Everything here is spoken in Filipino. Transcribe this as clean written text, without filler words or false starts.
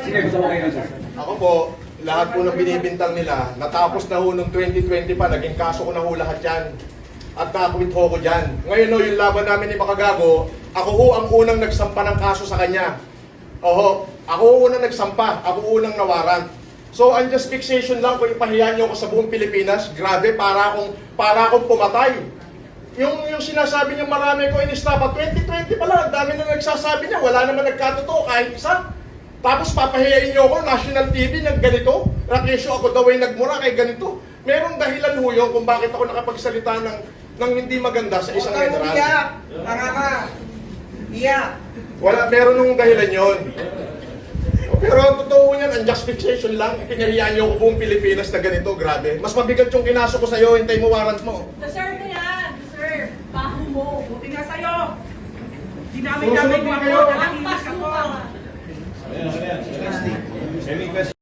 Sige, gusto mo kayo, sir. Ako po, lahat po ng binibintang nila, natapos na ho noong 2020 pa, naging kaso ko na ho lahat yan. At nakuwit ho ko dyan. Ngayon ho, yung laban namin ni Makagago, ako ho ang unang nagsampa ng kaso sa kanya. Oho, ako ho unang nagsampa, ako unang nawaran. So, unjust fixation lang kung ipahiyan nyo ako sa buong Pilipinas, grabe, para akong pumatay. Yung sinasabi niya marami ko inistapa, 2020 pa lang, ang dami na nagsasabi niya, wala naman nagkatotoo kahit isa. Tapos papahiyain niyo ako, national TV, ng ganito, rakesyo ako daw ay nagmura kay ganito. Merong dahilan ho yun kung bakit ako nakapagsalita ng hindi maganda sa isang general. Iyak! Tanga ka! Iyak! Wala, meron nung dahilan yun. Pero ang totoo niyan, unjust fixation lang. Pinahiyaan niyo ako buong Pilipinas na ganito, grabe. Mas mabigat yung kinaso ko sa'yo, hintay mo warrant mo. Deserve mo yan, deserve. Baho mo. Buti nga sa'yo! Susunod na kayo. Ang pas mo pa nga. Ayan, ayan.